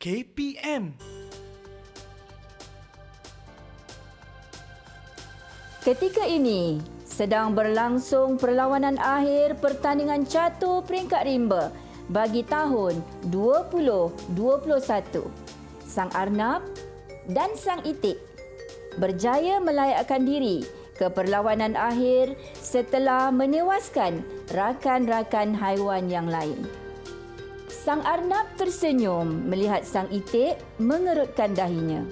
KPM. Ketika ini sedang berlangsung perlawanan akhir pertandingan catur peringkat rimba bagi tahun 2021. Sang Arnab dan Sang Itik berjaya melayakkan diri ke perlawanan akhir setelah menewaskan rakan-rakan haiwan yang lain. Sang Arnab tersenyum melihat Sang Itik mengerutkan dahinya.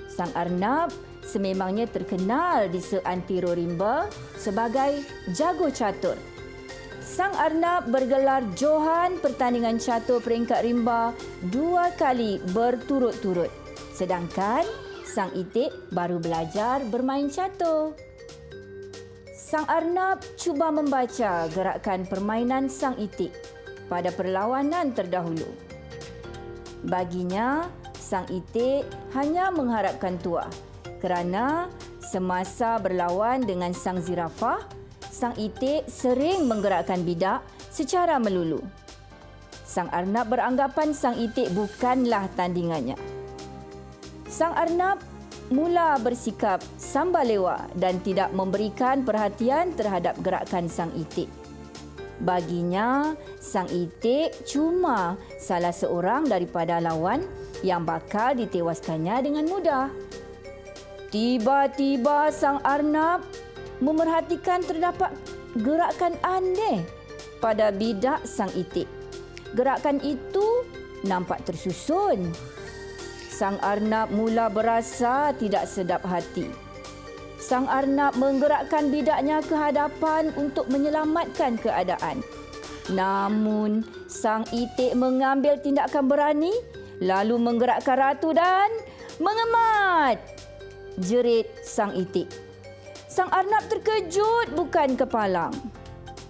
Sang Arnab sememangnya terkenal di seantero rimba sebagai jago catur. Sang Arnab bergelar johan pertandingan catur peringkat rimba 2 kali berturut-turut. Sedangkan Sang Itik baru belajar bermain catur. Sang Arnab cuba membaca gerakan permainan Sang Itik pada perlawanan terdahulu. Baginya, Sang Itik hanya mengharapkan tuah kerana semasa berlawan dengan Sang Zirafah, Sang Itik sering menggerakkan bidak secara melulu. Sang Arnab beranggapan Sang Itik bukanlah tandingannya. Sang Arnab mula bersikap sambalewa dan tidak memberikan perhatian terhadap gerakan Sang Itik. Baginya, Sang Itik cuma salah seorang daripada lawan yang bakal ditewaskannya dengan mudah. Tiba-tiba Sang Arnab memerhatikan terdapat gerakan aneh pada bidak Sang Itik. Gerakan itu nampak tersusun. Sang Arnab mula berasa tidak sedap hati. Sang Arnab menggerakkan bidaknya ke hadapan untuk menyelamatkan keadaan. Namun, Sang Itik mengambil tindakan berani lalu menggerakkan ratu dan mengemat, jerit Sang Itik. Sang Arnab terkejut bukan kepalang.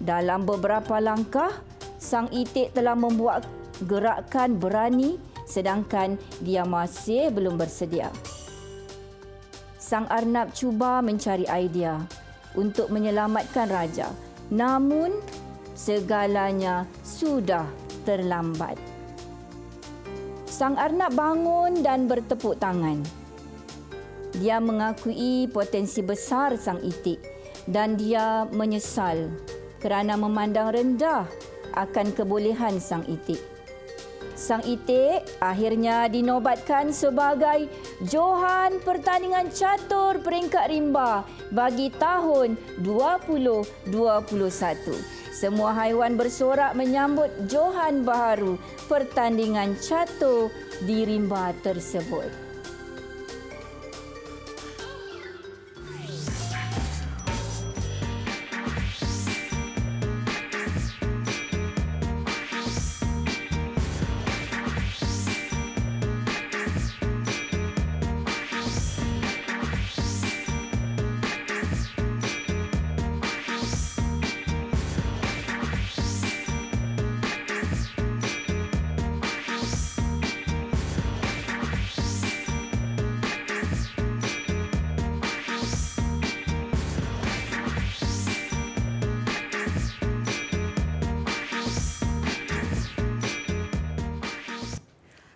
Dalam beberapa langkah, Sang Itik telah membuat gerakan berani sedangkan dia masih belum bersedia. Sang Arnab cuba mencari idea untuk menyelamatkan raja. Namun, segalanya sudah terlambat. Sang Arnab bangun dan bertepuk tangan. Dia mengakui potensi besar Sang Itik dan dia menyesal kerana memandang rendah akan kebolehan Sang Itik. Sang Itik akhirnya dinobatkan sebagai johan pertandingan catur peringkat rimba bagi tahun 2021. Semua haiwan bersorak menyambut johan baharu pertandingan catur di rimba tersebut.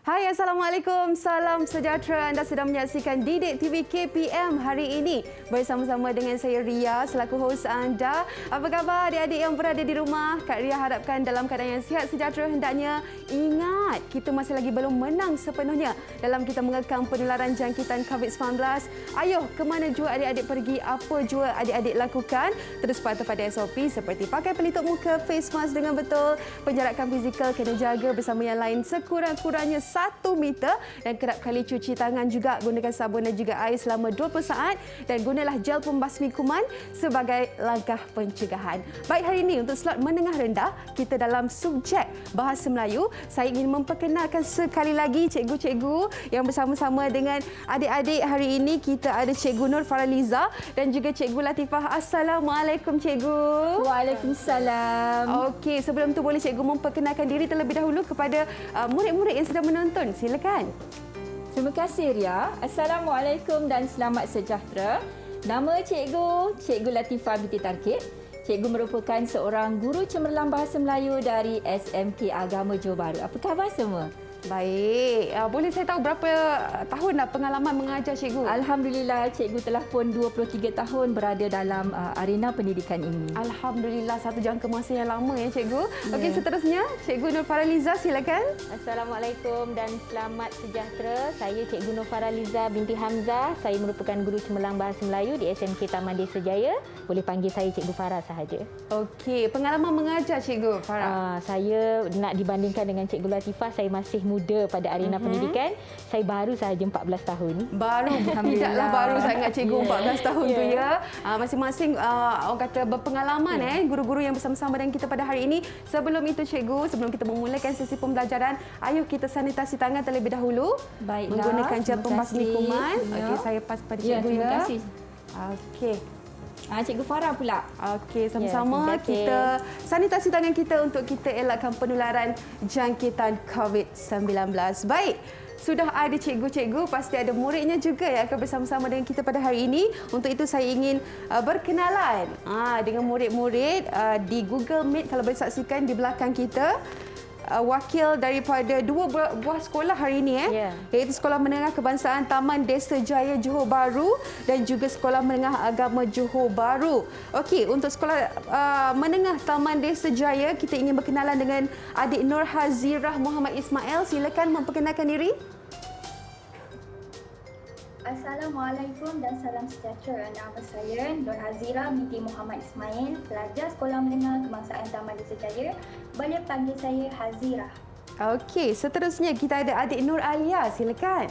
Hai, Assalamualaikum. Salam sejahtera. Anda sedang menyaksikan Didik TV KPM hari ini bersama-sama dengan saya Ria selaku hos anda. Apa khabar adik-adik yang berada di rumah? Kak Ria harapkan dalam keadaan yang sihat sejahtera hendaknya. Ingat, kita masih lagi belum menang sepenuhnya dalam kita mengekang penularan jangkitan COVID-19. Ayo, ke mana jua adik-adik pergi? Apa jua adik-adik lakukan? Terus patuh pada SOP seperti pakai pelitup muka, face mask dengan betul, penjarakan fizikal kena jaga bersama yang lain sekurang-kurangnya 1 meter dan kerap kali cuci tangan juga, gunakan sabun dan juga air selama 20 saat dan gunalah gel pembasmi kuman sebagai langkah pencegahan. Baik, hari ini untuk slot menengah rendah kita dalam subjek Bahasa Melayu, saya ingin memperkenalkan sekali lagi cikgu-cikgu yang bersama-sama dengan adik-adik hari ini. Kita ada Cikgu Nur Faraliza dan juga Cikgu Latifah. Assalamualaikum Cikgu. Waalaikumsalam. Okey, sebelum tu boleh Cikgu memperkenalkan diri terlebih dahulu kepada murid-murid yang sedang menonton. Silakan. Terima kasih Ria. Assalamualaikum dan selamat sejahtera. Nama Cikgu, Cikgu Latifah binti Tarkib. Cikgu merupakan seorang guru cemerlang Bahasa Melayu dari SMK Agama Johor Bahru. Apa khabar semua? Baik. Boleh saya tahu berapa tahun dah pengalaman mengajar cikgu? Alhamdulillah, cikgu telah pun 23 tahun berada dalam arena pendidikan ini. Alhamdulillah, satu jangka masa yang lama ya cikgu. Okey, seterusnya Cikgu Nur Faraliza, silakan. Assalamualaikum dan selamat sejahtera. Saya Cikgu Nur Faraliza binti Hamzah. Saya merupakan guru cemerlang Bahasa Melayu di SMK Taman Desa Jaya. Boleh panggil saya Cikgu Farah sahaja. Okey, pengalaman mengajar Cikgu Farah. Saya nak dibandingkan dengan Cikgu Latifah, saya masih muda pada arena pendidikan. Saya baru sahaja 14 tahun. Baru, tidaklah baru sangat cikgu 14 tahun tu ya. Masing-masing orang kata berpengalaman guru-guru yang bersama-sama dengan kita pada hari ini. Sebelum itu cikgu, sebelum kita memulakan sesi pembelajaran, ayuh kita sanitasi tangan terlebih dahulu. Baiklah. Menggunakan gel pembasmi kuman. Ya. Okey, saya pas pada Ya, cikgu terima ya. kasih. Okey. Cikgu Farah pula. Okey, sama-sama terima kasih. kita sanitasi tangan kita untuk kita elakkan penularan jangkitan COVID-19. Baik, sudah ada cikgu-cikgu, pasti ada muridnya juga yang akan bersama-sama dengan kita pada hari ini. Untuk itu saya ingin berkenalan dengan murid-murid di Google Meet. Kalau boleh saksikan di belakang kita. Wakil daripada dua buah sekolah hari ini iaitu Sekolah Menengah Kebangsaan Taman Desa Jaya Johor Bahru dan juga Sekolah Menengah Agama Johor Bahru. Okey, untuk Sekolah Menengah Taman Desa Jaya, kita ingin berkenalan dengan adik Nur Hazirah Muhammad Ismail. Silakan memperkenalkan diri. Assalamualaikum dan salam sejahtera. Nama saya Nur Hazirah binti Muhammad Ismail, pelajar Sekolah Menengah Kebangsaan Taman Desa Jaya. Boleh panggil saya Hazirah. Okey, seterusnya kita ada adik Nur Alia. Silakan.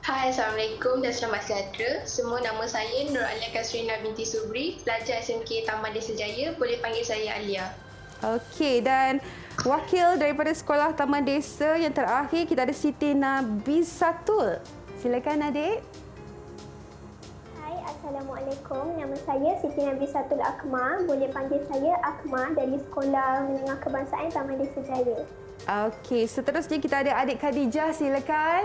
Hai, Assalamualaikum dan selamat sejahtera. Semua nama saya Nur Alia Kasrina binti Subri, pelajar SMK Taman Desa Jaya. Boleh panggil saya Alia. Okey, dan wakil daripada Sekolah Taman Desa yang terakhir, kita ada Siti Nabisatul. Silakan adik. Hai, Assalamualaikum. Nama saya Siti Nabisatul Akmal. Boleh panggil saya Akmal dari Sekolah Menengah Kebangsaan Taman Desa Jaya. Okey, seterusnya kita ada adik Khadijah. Silakan.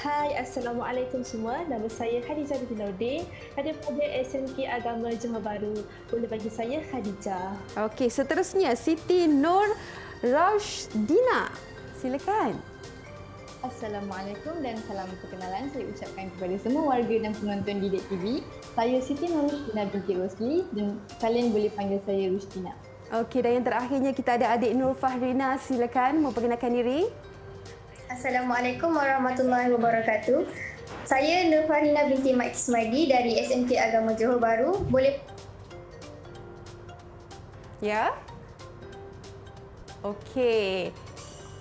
Hai, Assalamualaikum semua. Nama saya Khadijah binti Nordin, daripada SMK Agama Johor Bahru. Boleh panggil saya Khadijah. Okey, seterusnya Siti Nur Rashdina. Silakan. Assalamualaikum dan salam perkenalan saya ucapkan kepada semua warga dan penonton Didik TV. Saya Siti Nurusdina binti Rosli dan kalian boleh panggil saya Rusdina. Okey, dan yang terakhirnya kita ada adik Nur Fahrina. Silakan memperkenalkan diri. Assalamualaikum warahmatullahi wabarakatuh. Saya Nur Farina binti Mak Ismaili dari SMK Agama Johor Bahru. Boleh Ya. Okey.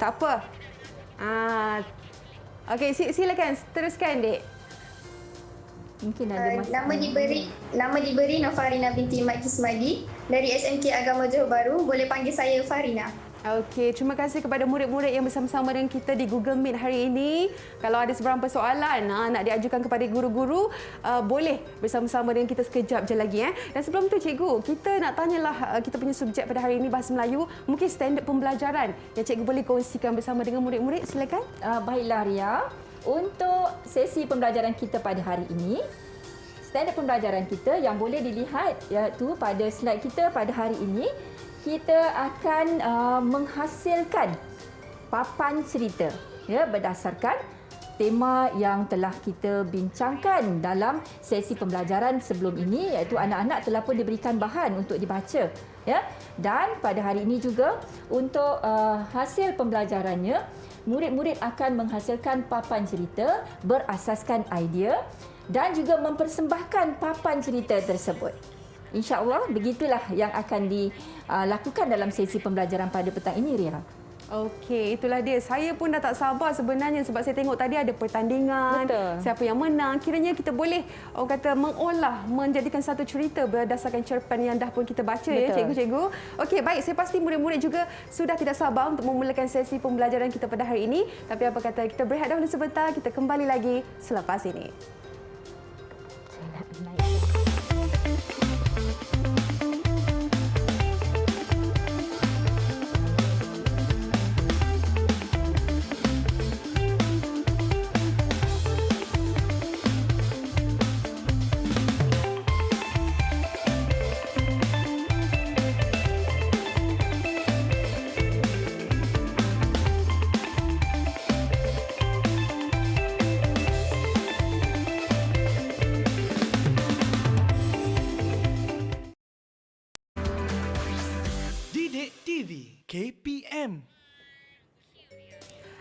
Tak apa. Okey, silakan teruskan, Dek. Mungkin ada masalah. nama diberi Nofarina binti Mak Ismaili dari SMK Agama Johor Bahru. Boleh panggil saya Farina. Okey, terima kasih kepada murid-murid yang bersama-sama dengan kita di Google Meet hari ini. Kalau ada sebarang persoalan nak diajukan kepada guru-guru, boleh bersama-sama dengan kita sekejap je lagi. Dan sebelum tu cikgu, kita nak tanyalah kita punya subjek pada hari ini Bahasa Melayu. Mungkin standard pembelajaran yang cikgu boleh kongsikan bersama dengan murid-murid. Silakan. Baiklah Ria, untuk sesi pembelajaran kita pada hari ini, standard pembelajaran kita yang boleh dilihat iaitu pada slide kita pada hari ini, kita akan menghasilkan papan cerita berdasarkan tema yang telah kita bincangkan dalam sesi pembelajaran sebelum ini, iaitu anak-anak telah pun diberikan bahan untuk dibaca dan pada hari ini juga untuk hasil pembelajarannya, murid-murid akan menghasilkan papan cerita berasaskan idea dan juga mempersembahkan papan cerita tersebut. InsyaAllah begitulah yang akan dilakukan dalam sesi pembelajaran pada petang ini, Ria. Okey, itulah dia. Saya pun dah tak sabar sebenarnya sebab saya tengok tadi ada pertandingan. Betul. Siapa yang menang. Kiranya kita boleh orang kata mengolah, menjadikan satu cerita berdasarkan cerpen yang dah pun kita baca. Ya, cikgu-cikgu. Okey, baik. Saya pasti murid-murid juga sudah tidak sabar untuk memulakan sesi pembelajaran kita pada hari ini. Tapi apa kata kita berehat dahulu sebentar, kita kembali lagi selepas ini. TV KPM.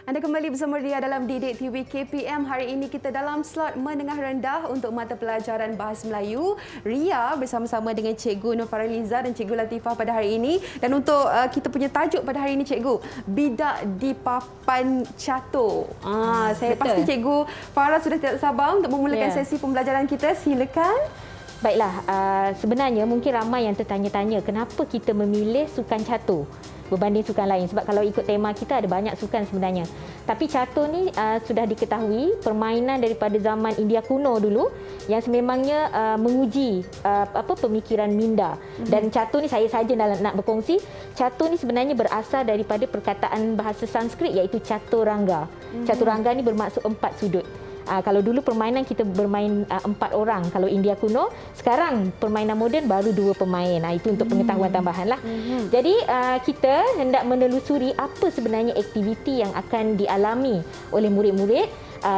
Anda kembali bersama Ria dalam Didik TV KPM. Hari ini kita dalam slot menengah rendah untuk mata pelajaran Bahasa Melayu. Ria bersama-sama dengan Cikgu Nur Faraliza dan Cikgu Latifah pada hari ini. Dan untuk kita punya tajuk pada hari ini, Cikgu, bidak di papan catur. Saya betul. pasti Cikgu Farah sudah tidak sabar untuk memulakan sesi pembelajaran kita. Silakan. Baiklah, sebenarnya mungkin ramai yang tertanya-tanya kenapa kita memilih sukan catur berbanding sukan lain. Sebab kalau ikut tema kita ada banyak sukan sebenarnya. Tapi catur ni sudah diketahui permainan daripada zaman India kuno dulu yang sememangnya menguji pemikiran minda. Dan catur ni saya saja nak berkongsi, catur ni sebenarnya berasal daripada perkataan bahasa Sanskrit iaitu caturangga. Caturangga ni bermaksud 4 sudut. Kalau dulu permainan kita bermain 4 orang kalau India kuno, sekarang permainan moden baru 2 pemain. Itu untuk pengetahuan tambahan lah. Jadi kita hendak menelusuri apa sebenarnya aktiviti yang akan dialami oleh murid-murid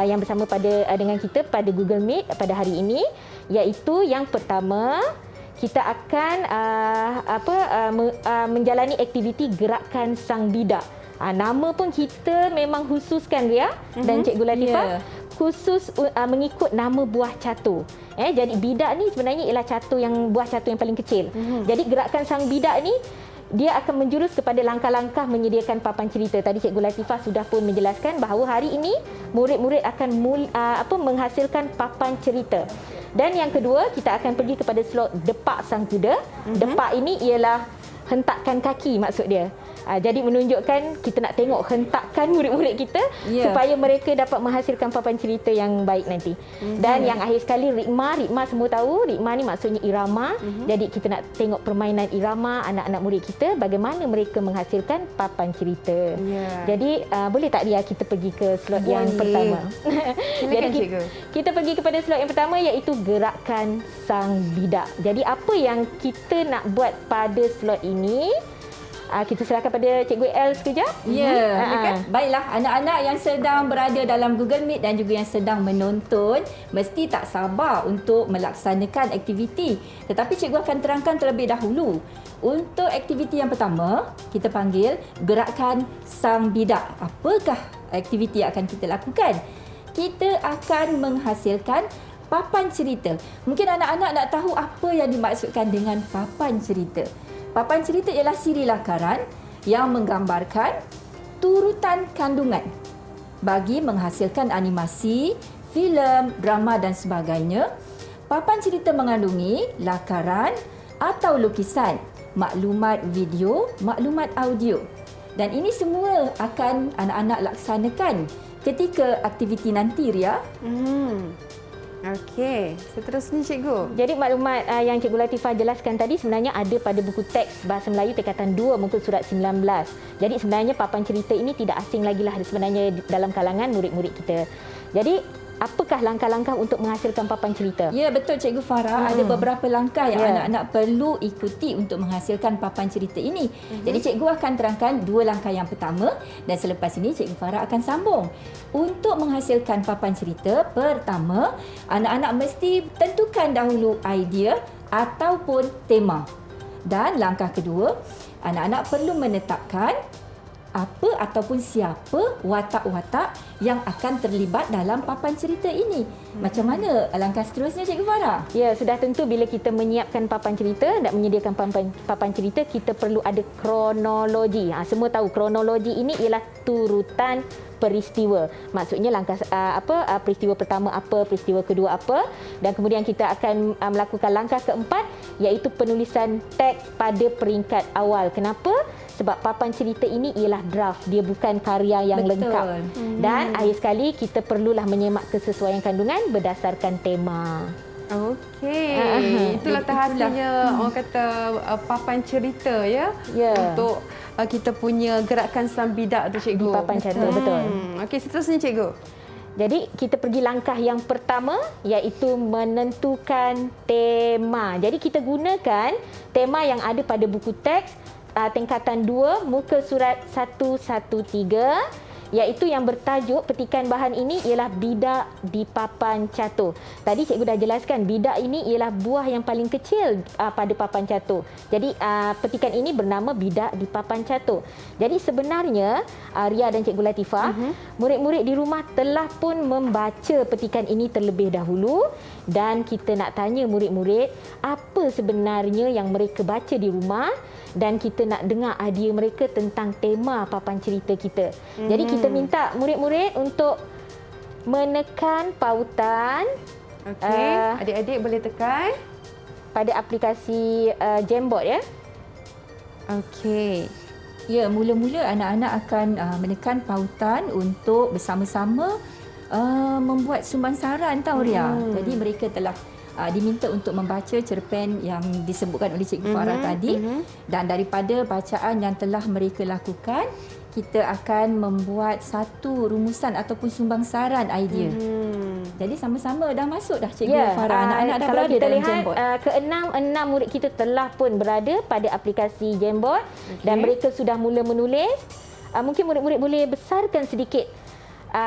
yang bersama dengan kita pada Google Meet pada hari ini, iaitu yang pertama kita akan menjalani aktiviti gerakan sang bidak. Nama pun kita memang khususkan, Ria dan Cikgu Latifah. Khusus mengikut nama buah catur. Jadi bidak ni sebenarnya ialah buah catur yang paling kecil. Jadi gerakan sang bidak ni dia akan menjurus kepada langkah-langkah menyediakan papan cerita. Tadi Cikgu Latifah sudah pun menjelaskan bahawa hari ini murid-murid akan menghasilkan papan cerita. Dan yang kedua, kita akan pergi kepada slot depak sang kuda. Depak ini ialah hentakan kaki maksud dia. Jadi menunjukkan kita nak tengok hentakan murid-murid kita supaya mereka dapat menghasilkan papan cerita yang baik nanti. Dan yang akhir sekali ritma semua tahu, ritma ni maksudnya irama. Jadi kita nak tengok permainan irama anak-anak murid kita, bagaimana mereka menghasilkan papan cerita. Jadi boleh tak Ria kita pergi ke slot yang pertama? Jadi kita pergi kepada slot yang pertama iaitu gerakan sang bidak. Jadi apa yang kita nak buat pada slot ini? Kita serahkan pada Cikgu El sekejap. Baiklah, anak-anak yang sedang berada dalam Google Meet dan juga yang sedang menonton mesti tak sabar untuk melaksanakan aktiviti. Tetapi cikgu akan terangkan terlebih dahulu. Untuk aktiviti yang pertama, kita panggil gerakan sang bidak. Apakah aktiviti yang akan kita lakukan? Kita akan menghasilkan papan cerita. Mungkin anak-anak nak tahu apa yang dimaksudkan dengan papan cerita. Papan cerita ialah siri lakaran yang menggambarkan turutan kandungan bagi menghasilkan animasi, filem, drama dan sebagainya. Papan cerita mengandungi lakaran atau lukisan, maklumat video, maklumat audio. Dan ini semua akan anak-anak laksanakan ketika aktiviti nanti, Ria. Okey, seterusnya Cikgu. Jadi maklumat yang Cikgu Latifah jelaskan tadi sebenarnya ada pada buku teks Bahasa Melayu tingkatan 2 muka surat 19. Jadi sebenarnya papan cerita ini tidak asing lagi lah sebenarnya dalam kalangan murid-murid kita. Jadi apakah langkah-langkah untuk menghasilkan papan cerita? Ya, betul Cikgu Farah. Ada beberapa langkah yang anak-anak perlu ikuti untuk menghasilkan papan cerita ini. Jadi cikgu akan terangkan 2 langkah yang pertama dan selepas ini Cikgu Farah akan sambung. Untuk menghasilkan papan cerita, pertama, anak-anak mesti tentukan dahulu idea ataupun tema. Dan langkah kedua, anak-anak perlu menetapkan apa ataupun siapa watak-watak yang akan terlibat dalam papan cerita ini. Macam mana langkah seterusnya Cikgu Farah? Ya, sudah tentu bila kita menyiapkan papan cerita dan menyediakan papan cerita, kita perlu ada kronologi. Semua tahu kronologi ini ialah turutan peristiwa. Maksudnya langkah peristiwa pertama apa, peristiwa kedua apa, dan kemudian kita akan melakukan langkah keempat iaitu penulisan teks pada peringkat awal. Kenapa? Sebab papan cerita ini ialah draft, dia bukan karya yang lengkap. Dan akhir sekali kita perlulah menyemak kesesuaian kandungan berdasarkan tema. Okey, itulah hasilnya orang kata papan cerita untuk kita punya gerakan sang bidak tu Cikgu. Papan cerita, betul. Okey, seterusnya Cikgu. Jadi kita pergi langkah yang pertama iaitu menentukan tema. Jadi kita gunakan tema yang ada pada buku teks tingkatan 2 muka surat 113 iaitu yang bertajuk petikan bahan ini ialah bidak di papan catur. Tadi cikgu dah jelaskan bidak ini ialah buah yang paling kecil pada papan catur. Jadi petikan ini bernama bidak di papan catur. Jadi sebenarnya Ria dan Cikgu Latifah, murid-murid di rumah telah pun membaca petikan ini terlebih dahulu dan kita nak tanya murid-murid apa sebenarnya yang mereka baca di rumah dan kita nak dengar idea mereka tentang tema papan cerita kita. Jadi kita minta murid-murid untuk menekan pautan. Okey, adik-adik boleh tekan pada aplikasi Jamboard ya. Okey. Ya, mula-mula anak-anak akan menekan pautan untuk bersama-sama membuat sumbansaran tahu Ria. Jadi mereka telah diminta untuk membaca cerpen yang disebutkan oleh Cikgu Farah tadi dan daripada bacaan yang telah mereka lakukan, kita akan membuat satu rumusan ataupun sumbansaran idea. Jadi sama-sama dah masuk dah Cikgu Farah. Anak-anak dah berada dalam Jamboard. Keenam murid kita telah pun berada pada aplikasi Jamboard dan mereka sudah mula menulis. Mungkin murid-murid boleh besarkan sedikit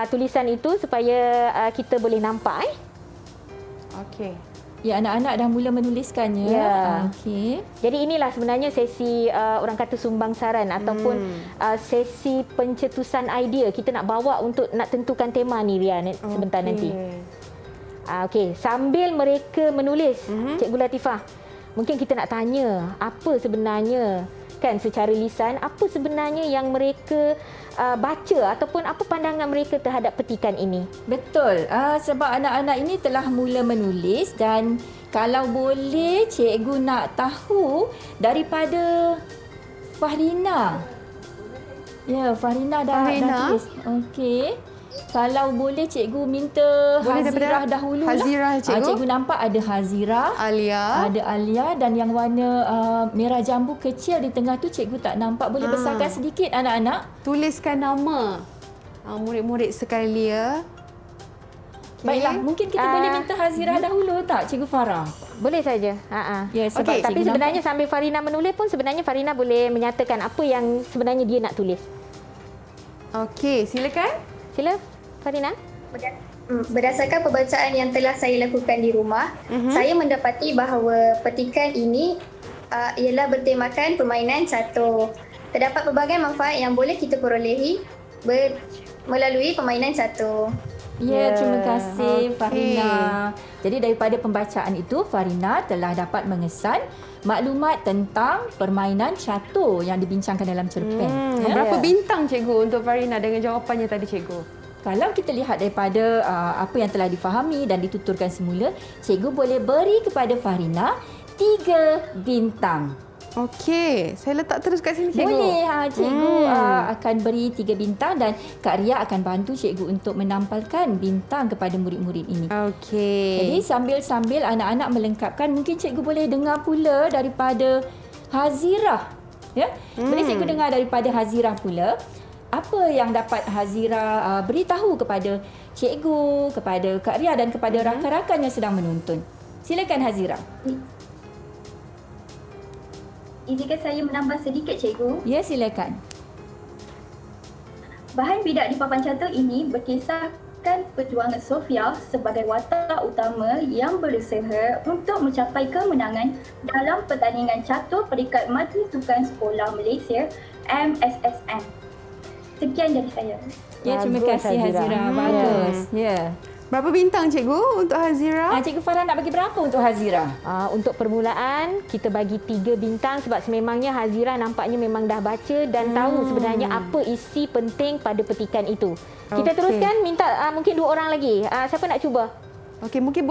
tulisan itu supaya kita boleh nampak. Okey. Ya, anak-anak dah mula menuliskannya. Ya. Okey. Jadi inilah sebenarnya sesi orang kata sumbangsaran ataupun sesi pencetusan idea. Kita nak bawa untuk nak tentukan tema ni Ria sebentar nanti. Okey, sambil mereka menulis, Cikgu Latifah, mungkin kita nak tanya apa sebenarnya kan secara lisan apa sebenarnya yang mereka baca ataupun apa pandangan mereka terhadap petikan ini. Betul. Sebab anak-anak ini telah mula menulis dan kalau boleh cikgu nak tahu daripada Fahrina. Ya, Fahrina dah tulis. Okey. Kalau boleh cikgu minta Hazirah dahulu lah. Hazirah cikgu. Cikgu nampak ada Hazirah, ada Alia dan yang warna merah jambu kecil di tengah tu cikgu tak nampak. Boleh besarkan sedikit anak-anak? Tuliskan nama murid-murid sekali ya. Baiklah, mungkin kita boleh minta Hazirah dahulu tak Cikgu Farah? Boleh saja. Ya, sebab tapi sebenarnya sambil Farina menulis pun sebenarnya Farina boleh menyatakan apa yang sebenarnya dia nak tulis. Okey, silakan. Sila Farina. Berdasarkan pembacaan yang telah saya lakukan di rumah, saya mendapati bahawa petikan ini ialah bertemakan permainan catur. Terdapat pelbagai manfaat yang boleh kita perolehi melalui permainan catur. Ya, terima kasih Farina. Jadi daripada pembacaan itu, Farina telah dapat mengesan maklumat tentang permainan catur yang dibincangkan dalam cerpen. Berapa bintang cikgu untuk Farina dengan jawapannya tadi cikgu? Kalau kita lihat daripada apa yang telah difahami dan dituturkan semula, cikgu boleh beri kepada Farina 3 bintang. Okey, saya letak terus kat sini cikgu. Boleh, cikgu akan beri 3 bintang dan Kak Ria akan bantu cikgu untuk menampalkan bintang kepada murid-murid ini. Okey. Jadi sambil-sambil anak-anak melengkapkan, mungkin cikgu boleh dengar pula daripada Hazirah. Ya? Boleh cikgu dengar daripada Hazirah pula. Apa yang dapat Hazirah beritahu kepada cikgu, kepada Kak Ria dan kepada rakan-rakan yang sedang menonton. Silakan Hazirah. Izinkan saya menambah sedikit cikgu. Ya, silakan. Bahan bidak di papan catur ini berkisahkan perjuangan Sofia sebagai watak utama yang berusaha untuk mencapai kemenangan dalam pertandingan catur peringkat Majlis Sukan Sekolah Malaysia MSSM. Sekian dari saya. Ya, terima kasih Hazirah. Bagus. Ya. Berapa bintang cikgu untuk Hazirah? Cikgu Farah nak bagi berapa untuk Hazirah? Untuk permulaan kita bagi 3 bintang sebab sememangnya Hazirah nampaknya memang dah baca dan tahu sebenarnya apa isi penting pada petikan itu. Kita teruskan, minta mungkin 2 orang lagi. Siapa nak cuba? Okey, mungkin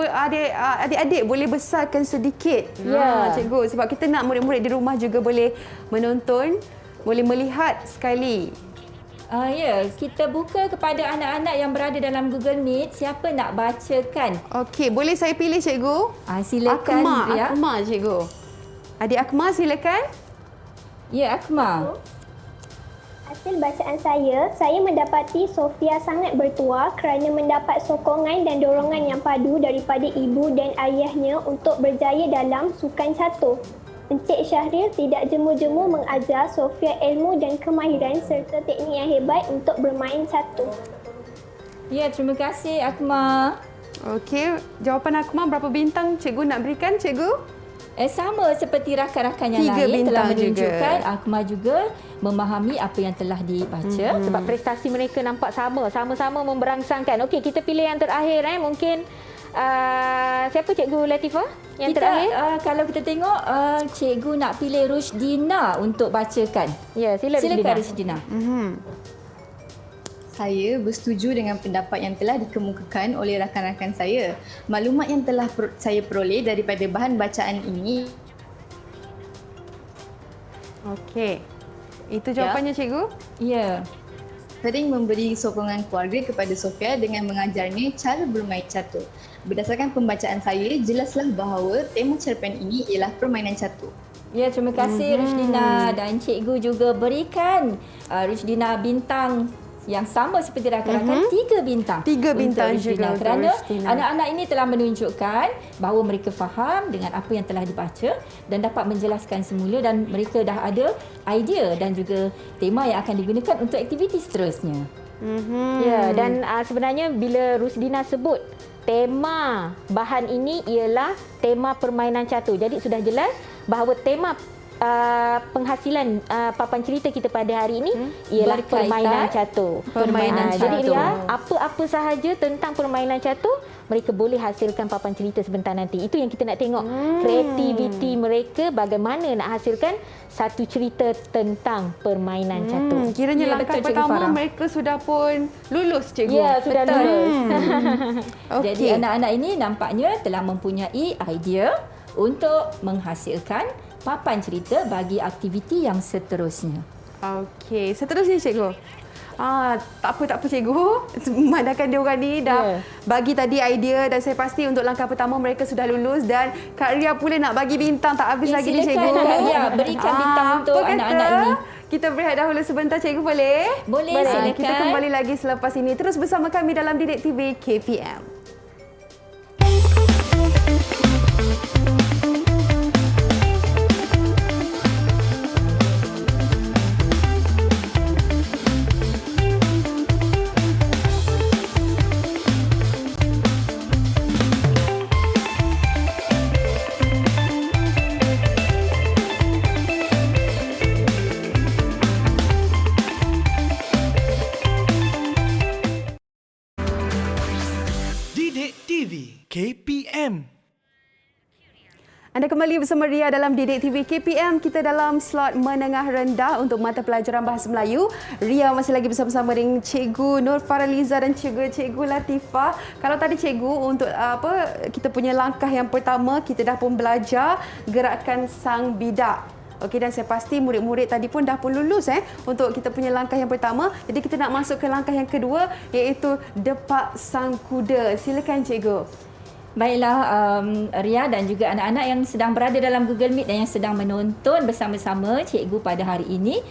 adik-adik boleh besarkan sedikit. Ya, cikgu, sebab kita nak murid-murid di rumah juga boleh menonton, boleh melihat sekali. Ya, kita buka kepada anak-anak yang berada dalam Google Meet. Siapa nak bacakan? Okey, boleh saya pilih cikgu? Silakan. Akma cikgu. Adik Akma silakan. Ya, Akma. Hasil bacaan saya mendapati Sofia sangat bertuah kerana mendapat sokongan dan dorongan yang padu daripada ibu dan ayahnya untuk berjaya dalam sukan catur. Encik Syahril tidak jemu-jemu mengajar Sofia ilmu dan kemahiran serta teknik yang hebat untuk bermain catur. Ya, terima kasih Akmal. Okey, jawapan Akmal berapa bintang cikgu nak berikan, cikgu? Sama seperti rakan-rakan yang 3 lain telah bintang menunjukkan juga. Akmal juga memahami apa yang telah dibaca. Sebab prestasi mereka nampak sama-sama memberangsangkan. Okey, kita pilih yang terakhir mungkin siapa Cikgu Latifah yang Kita terakhir? kalau kita tengok cikgu nak pilih Rushdina untuk bacakan. Ya, Silakan Rushdina. Saya bersetuju dengan pendapat yang telah dikemukakan oleh rakan-rakan saya. Maklumat yang telah saya peroleh daripada bahan bacaan ini. Okey. Itu jawapannya, cikgu? Ya. Sering memberi sokongan keluarga kepada Sofia dengan mengajarnya cara bermain catur. Berdasarkan pembacaan saya, jelaslah bahawa tema cerpen ini ialah permainan catur. Ya, terima kasih Rushdina, dan cikgu juga berikan Rushdina bintang yang sama seperti rakan-rakan, 3 bintang. 3 bintang untuk Rushdina, juga untuk kerana Rushdina. anak-anak ini telah menunjukkan bahawa mereka faham dengan apa yang telah dibaca dan dapat menjelaskan semula, dan mereka dah ada idea dan juga tema yang akan digunakan untuk aktiviti seterusnya. Ya, dan sebenarnya bila Rushdina sebut tema bahan ini ialah tema permainan catur. Jadi sudah jelas bahawa tema penghasilan papan cerita kita pada hari ini ialah Berkaitan permainan catur. permainan Jadi catur. Ria, apa-apa sahaja tentang permainan catur mereka boleh hasilkan papan cerita sebentar nanti. Itu yang kita nak tengok. Kreativiti mereka bagaimana nak hasilkan satu cerita tentang permainan catur. Kiranya Ya, langkah betul, Cikgu pertama Farah. mereka sudah pun lulus, cikgu. Ya, sudah Betul. lulus. Jadi anak-anak ini nampaknya telah mempunyai idea untuk menghasilkan papan cerita bagi aktiviti yang seterusnya. Okey, seterusnya cikgu. Tak apa cikgu. Memandangkan dia orang ni dah bagi tadi idea, dan saya pasti untuk langkah pertama mereka sudah lulus, dan Kak Ria pula nak bagi bintang tak habis lagi ni, silakan, cikgu. Kak Ria, berikan bintang untuk apa kata? anak-anak ini. Kita berehat dahulu sebentar, cikgu, boleh? Boleh, silakan. Kita kembali lagi selepas ini. Terus bersama kami dalam Didik TV KPM. Didik TV KPM. Anda kembali bersama Ria dalam Didik TV KPM. Kita dalam slot menengah rendah untuk mata pelajaran Bahasa Melayu. Ria masih lagi bersama-sama dengan Cikgu Nur Faraliza dan Cikgu Latifah. Kalau tadi cikgu untuk kita punya langkah yang pertama, kita dah pun belajar gerakan sang bidak. Okey, dan saya pasti murid-murid tadi pun dah pun lulus untuk kita punya langkah yang pertama. Jadi kita nak masuk ke langkah yang kedua, iaitu depak sang kuda. Silakan cikgu. Baiklah Ria dan juga anak-anak yang sedang berada dalam Google Meet dan yang sedang menonton bersama-sama cikgu pada hari ini.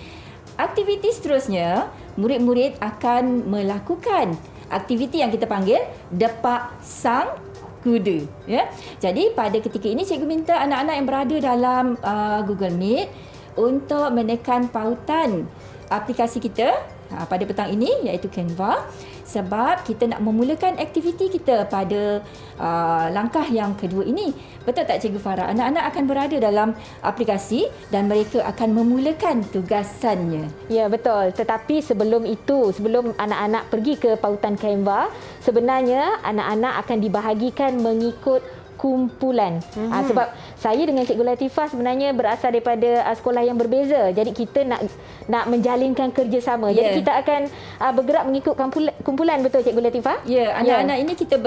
Aktiviti seterusnya, murid-murid akan melakukan aktiviti yang kita panggil depak sang kuda. Ya. Jadi pada ketika ini cikgu minta anak-anak yang berada dalam Google Meet untuk menekan pautan aplikasi kita pada petang ini, iaitu Canva, sebab kita nak memulakan aktiviti kita pada langkah yang kedua ini. Betul tak Cikgu Farah? Anak-anak akan berada dalam aplikasi dan mereka akan memulakan tugasannya. Ya, betul. Tetapi sebelum itu, sebelum anak-anak pergi ke pautan Canva, sebenarnya anak-anak akan dibahagikan mengikut kumpulan. Sebab saya dengan Cikgu Latifah sebenarnya berasal daripada sekolah yang berbeza. Jadi kita nak menjalinkan kerjasama. Jadi kita akan bergerak mengikut kumpulan, betul Cikgu Latifah? Ya, anak-anak ini kita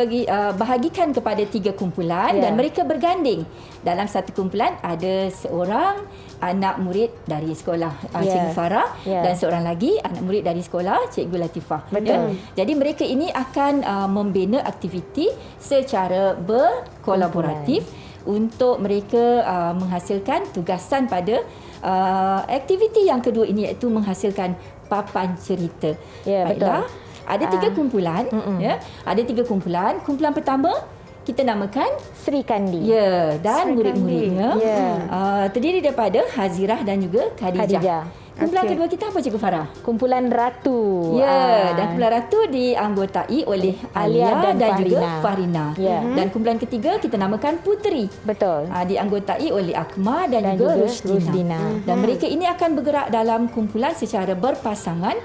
bahagikan kepada 3 kumpulan dan mereka berganding. Dalam satu kumpulan ada seorang anak murid dari sekolah Cikgu Farah dan seorang lagi anak murid dari sekolah Cikgu Latifah. Betul. Jadi mereka ini akan membina aktiviti secara berkolaboratif untuk mereka menghasilkan tugasan pada aktiviti yang kedua ini, iaitu menghasilkan papan cerita. Ya, Baiklah. betul. Ada 3 kumpulan, ya. Ada 3 kumpulan. Kumpulan pertama kita namakan Sri Kandi. ya, dan Sri murid-muridnya Ya. terdiri daripada Hazirah dan juga Khadijah. Khadijah. Kumpulan Okey. kedua kita apa Cikgu Farah? Kumpulan Ratu. Ya, dan kumpulan Ratu dianggotai oleh Alia dan juga Farina. Ya. Dan kumpulan ketiga kita namakan Puteri. Betul. Dianggotai oleh Akmal dan juga Rusdina. Dan mereka ini akan bergerak dalam kumpulan secara berpasangan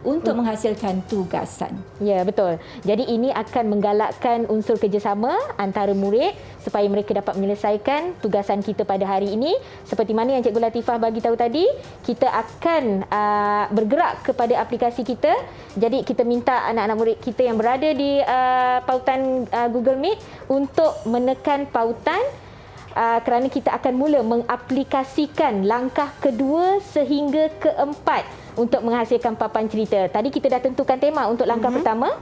untuk menghasilkan tugasan. Ya, betul. Jadi ini akan menggalakkan unsur kerjasama antara murid supaya mereka dapat menyelesaikan tugasan kita pada hari ini. Seperti mana yang Cikgu Latifah bagi tahu tadi, kita akan bergerak kepada aplikasi kita. Jadi kita minta anak-anak murid kita yang berada di pautan Google Meet untuk menekan pautan kerana kita akan mula mengaplikasikan langkah kedua sehingga keempat untuk menghasilkan papan cerita. Tadi kita dah tentukan tema untuk langkah pertama.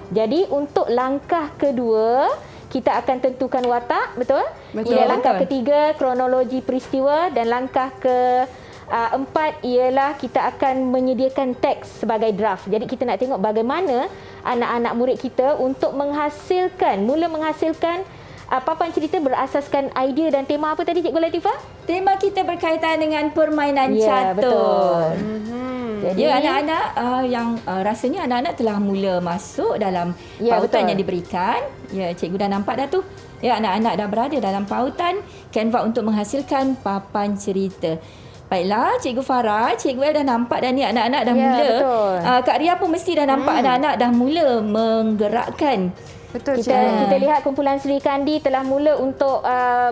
Jadi untuk langkah kedua, kita akan tentukan watak, betul? Betul. Langkah ketiga, kronologi peristiwa, dan langkah keempat ialah kita akan menyediakan teks sebagai draft. Jadi kita nak tengok bagaimana anak-anak murid kita untuk mula menghasilkan papan cerita berasaskan idea dan tema apa tadi Cikgu Latifah? Tema kita berkaitan dengan permainan Ya, catur. betul. Jadi anak-anak yang rasanya anak-anak telah mula masuk dalam Ya, pautan betul. yang diberikan. Ya, cikgu dah nampak dah tu. Ya, anak-anak dah berada dalam pautan Canva untuk menghasilkan papan cerita. Baiklah, Cikgu Farah, Cikgu El dah nampak dah ni anak-anak dah Ya, mula. betul. Kak Ria pun mesti dah nampak anak-anak dah mula menggerakkan. Betul, Kita lihat kumpulan Sri Kandi telah mula untuk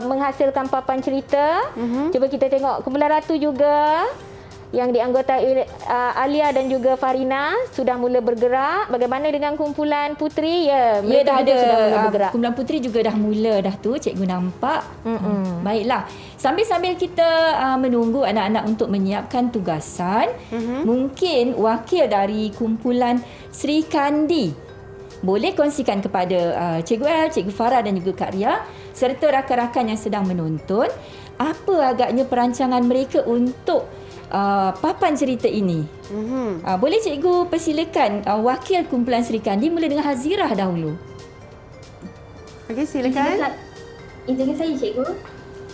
menghasilkan papan cerita. Cuba kita tengok kumpulan Ratu juga yang dianggotai Alia dan juga Farina sudah mula bergerak. Bagaimana dengan kumpulan Puteri? Ya, Ya, mereka dah juga ada. sudah mula bergerak. Kumpulan Puteri juga dah mula dah tu, cikgu nampak. Baiklah. Sambil-sambil kita menunggu anak-anak untuk menyiapkan tugasan, mungkin wakil dari kumpulan Sri Kandi boleh kongsikan kepada Cikgu El, Cikgu Farah dan juga Kak Ria serta rakan-rakan yang sedang menonton apa agaknya perancangan mereka untuk papan cerita ini. Boleh cikgu persilakan wakil kumpulan Sri Kandi mula dengan Hazirah dahulu. Okey, silakan. Izinkan saya, Cikgu.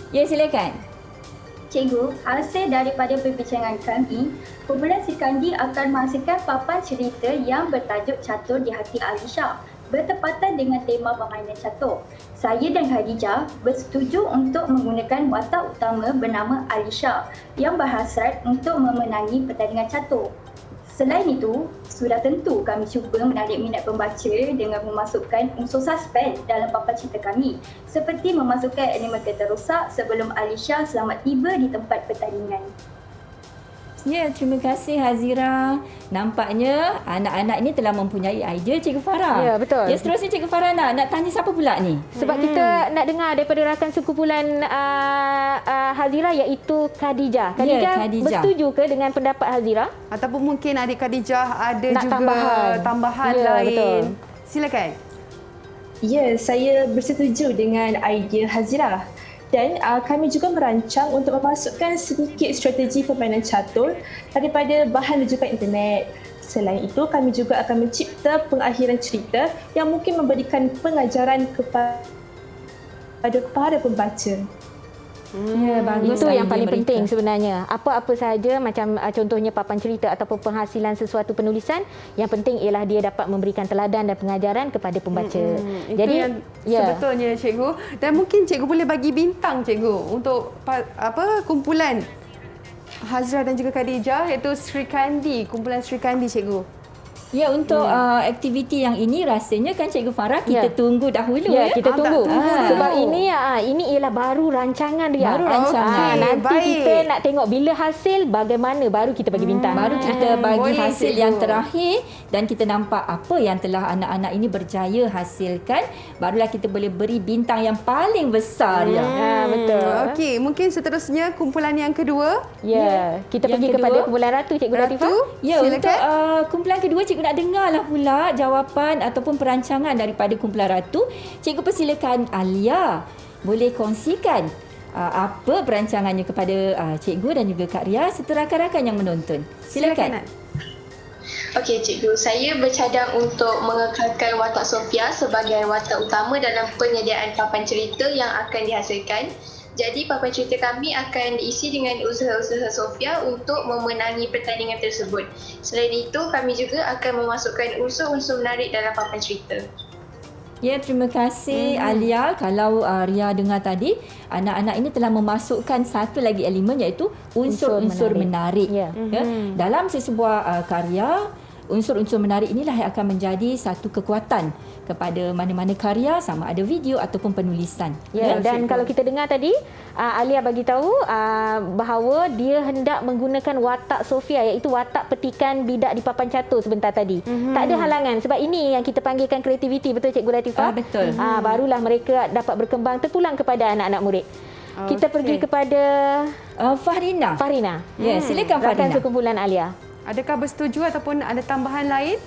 Ya, silakan. Cikgu, hasil daripada perbincangan kami, kumpulan Sri Kandi akan menghasilkan papan cerita yang bertajuk Catur di Hati Alisha bertepatan dengan tema permainan catur. Saya dan Khadijah bersetuju untuk menggunakan watak utama bernama Alisha yang berhasrat untuk memenangi pertandingan catur. Selain itu, sudah tentu kami cuba menarik minat pembaca dengan memasukkan unsur suspens dalam papan cerita kami seperti memasukkan elemen kereta rosak sebelum Alisha selamat tiba di tempat pertandingan. Ya, terima kasih Hazira. Nampaknya anak-anak ini telah mempunyai idea Cikgu Farah. Ya, betul. Ya, seterusnya Cikgu Farah nak tanya siapa pula ni? Sebab kita nak dengar daripada rakan sekumpulan Hazira iaitu Khadijah. Khadijah. Bersetuju ke dengan pendapat Hazira? Ataupun mungkin adik Khadijah ada Nak juga Ya, tambahan lain. betul. Silakan. Ya, saya bersetuju dengan idea Hazirah. Dan kami juga merancang untuk memasukkan sedikit strategi permainan catur daripada bahan rujukan internet. Selain itu, kami juga akan mencipta pengakhiran cerita yang mungkin memberikan pengajaran kepada pembaca. Ya, bagus. Itu yang idea paling mereka. penting sebenarnya. Apa-apa sahaja macam contohnya papan cerita ataupun penghasilan sesuatu penulisan, yang penting ialah dia dapat memberikan teladan dan pengajaran kepada pembaca. Itu Jadi yang sebetulnya cikgu. Dan mungkin cikgu boleh bagi bintang cikgu untuk kumpulan Hazira dan juga Khadijah iaitu Sri Kandi, kumpulan Sri Kandi cikgu. Ya, untuk aktiviti yang ini rasanya kan Cikgu Farah kita tunggu dahulu Ya, kita tunggu. tunggu Sebab dulu. ini ialah baru rancangan dia. Baru rancangan. Nanti baik. kita nak tengok bila hasil bagaimana baru kita bagi bintang. Baru kita bagi boleh, hasil cikgu. yang terakhir dan kita nampak apa yang telah anak-anak ini berjaya hasilkan. Barulah kita boleh beri bintang yang paling besar. Ya. Betul. Okey, mungkin seterusnya kumpulan yang kedua. Ya, kita Yang pergi kedua, kepada kumpulan Ratu, Cikgu Latifah. Ratu, Ya, silakan. untuk kumpulan kedua cikgu nak dengarlah pula jawapan ataupun perancangan daripada kumpulan Ratu. Cikgu persilakan Alia boleh kongsikan apa perancangannya kepada cikgu dan juga Kak Ria serta rakan-rakan yang menonton. Silakan. Nak. Okey cikgu, saya bercadang untuk mengekalkan watak Sofia sebagai watak utama dalam penyediaan papan cerita yang akan dihasilkan. Jadi papan cerita kami akan diisi dengan usaha-usaha Sofia untuk memenangi pertandingan tersebut. Selain itu, kami juga akan memasukkan unsur-unsur menarik dalam papan cerita. Ya, terima kasih Alia. Kalau Ria dengar tadi, anak-anak ini telah memasukkan satu lagi elemen iaitu unsur-unsur menarik. Ya. Ya. Dalam sesebuah karya, unsur-unsur menarik inilah yang akan menjadi satu kekuatan kepada mana-mana karya, sama ada video ataupun penulisan. Ya, dan kalau kita dengar tadi, Alia bagi tahu bahawa dia hendak menggunakan watak Sofia, iaitu watak petikan bidak di papan catur sebentar tadi. Tak ada halangan sebab ini yang kita panggilkan kreativiti, betul Cikgu Latifah? Betul. Barulah mereka dapat berkembang terpulang kepada anak-anak murid. Kita pergi kepada Fahrina. Ya, silakan rakan Fahrina. sekumpulan Alia. Adakah bersetuju ataupun ada tambahan lain?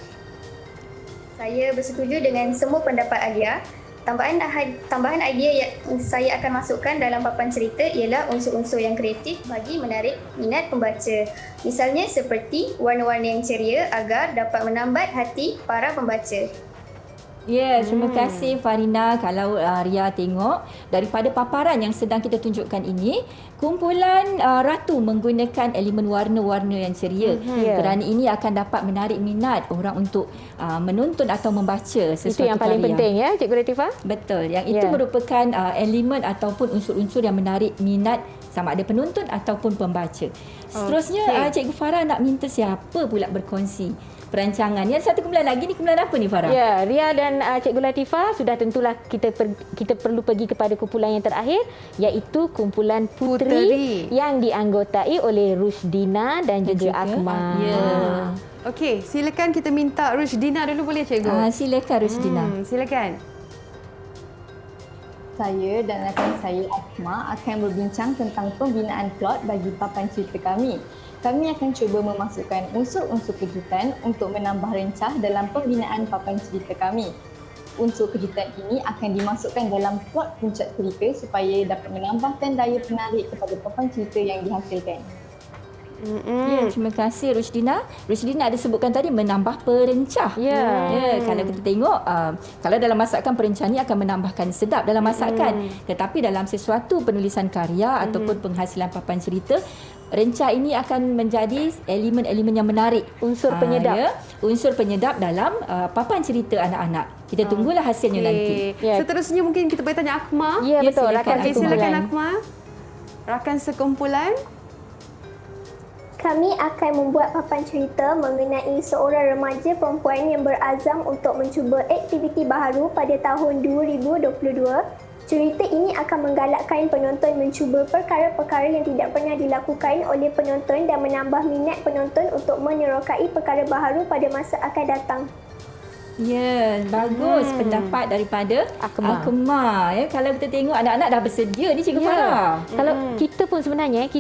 Saya bersetuju dengan semua pendapat Alia. Tambahan idea yang saya akan masukkan dalam papan cerita ialah unsur-unsur yang kreatif bagi menarik minat pembaca. Misalnya seperti warna-warna yang ceria agar dapat menambat hati para pembaca. Ya, terima kasih Farina. Kalau Ria tengok daripada paparan yang sedang kita tunjukkan ini, kumpulan Ratu menggunakan elemen warna-warna yang ceria. Kerana ini akan dapat menarik minat orang untuk menonton atau membaca sesuatu Itu yang paling karya. penting ya Cikgu Latifah? Betul. Yang itu merupakan elemen ataupun unsur-unsur yang menarik minat sama ada penonton ataupun pembaca. Seterusnya Cikgu Farah nak minta siapa pula berkongsi perancangan. Yang satu kumpulan lagi ni kumpulan apa ni Farah? Ya, Ria dan Cikgu Latifah sudah tentulah kita perlu pergi kepada kumpulan yang terakhir, iaitu kumpulan Puteri yang dianggotai oleh Rusdina dan juga Akmal. Ya. Okey, silakan kita minta Rusdina dulu boleh Cikgu? Silakan Rusdina. Silakan. Saya dan rakan saya Akmal akan berbincang tentang pembinaan plot bagi papan cerita kami. Kami akan cuba memasukkan unsur-unsur kejutan untuk menambah rencah dalam pembinaan papan cerita kami. Unsur kejutan ini akan dimasukkan dalam plot puncak cerita supaya dapat menambahkan daya penarik kepada papan cerita yang dihasilkan. Ya, terima kasih Rusdina. Rusdina ada sebutkan tadi menambah perencah. Ya, kalau kita tengok kalau dalam masakan perencah ni akan menambahkan sedap dalam masakan. Tetapi dalam sesuatu penulisan karya ataupun penghasilan papan cerita, rencah ini akan menjadi elemen-elemen yang menarik. Unsur penyedap. Ya, unsur penyedap dalam papan cerita anak-anak. Kita tunggulah hasilnya nanti. Seterusnya mungkin kita boleh tanya Akmal. Ya, betul. Rakan silakan Akmal. Rakan sekumpulan. Kami akan membuat papan cerita mengenai seorang remaja perempuan yang berazam untuk mencuba aktiviti baharu pada tahun 2022. Cerita ini akan menggalakkan penonton mencuba perkara-perkara yang tidak pernah dilakukan oleh penonton dan menambah minat penonton untuk menyerokai perkara baharu pada masa akan datang. Ya, bagus pendapat daripada Akmal. Ya, kalau kita tengok anak-anak dah bersedia ni Cikgu Farah. Kalau kita pun sebenarnya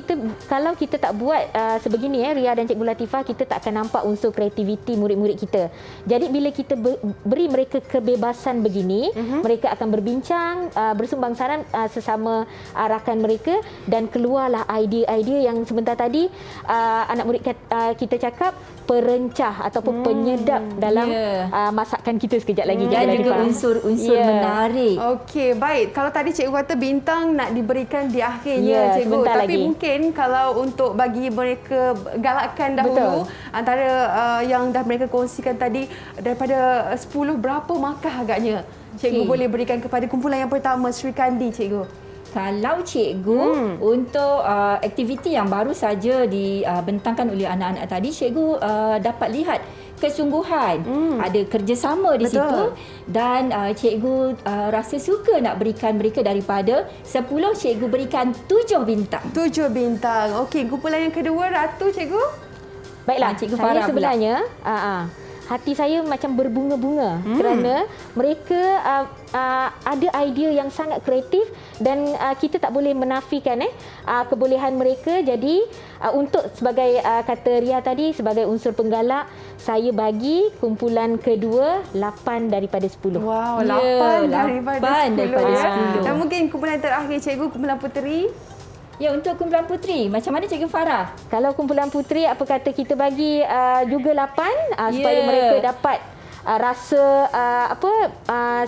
kalau kita tak buat sebegini Ria dan Cikgu Latifah, kita tak akan nampak unsur kreativiti murid-murid kita. Jadi bila kita beri mereka kebebasan begini, mereka akan berbincang, bersumbang saran sesama rakan mereka dan keluarlah idea-idea yang sebentar tadi anak murid kita cakap perencah ataupun penyedap dalam masakan kita sekejap lagi. Dan juga unsur-unsur menarik. Okey, baik. Kalau tadi Cikgu kata bintang nak diberikan di akhirnya Cikgu. Tapi lagi. mungkin kalau untuk bagi mereka galakkan dahulu antara yang dah mereka kongsikan tadi, daripada 10 berapa markah agaknya Cikgu boleh berikan kepada kumpulan yang pertama Sri Kandi Cikgu? Kalau cikgu untuk aktiviti yang baru saja dibentangkan oleh anak-anak tadi, cikgu dapat lihat kesungguhan, ada kerjasama di situ dan cikgu rasa suka nak berikan mereka daripada 10, cikgu berikan 7 bintang. 7 bintang. Okey, kumpulan yang kedua Ratu Cikgu? Baiklah, Cikgu saya Farah sebenarnya hati saya macam berbunga-bunga kerana mereka ada idea yang sangat kreatif dan kita tak boleh menafikan kebolehan mereka. Jadi untuk sebagai kata Ria tadi, sebagai unsur penggalak, saya bagi kumpulan kedua 8 daripada 10. Wow, 8 daripada 10. daripada 10. Dan mungkin kumpulan terakhir Cikgu, kumpulan Puteri. Ya, untuk kumpulan putri, macam mana Cikgu Farah? Kalau kumpulan putri, apa kata kita bagi juga 8 supaya mereka dapat rasa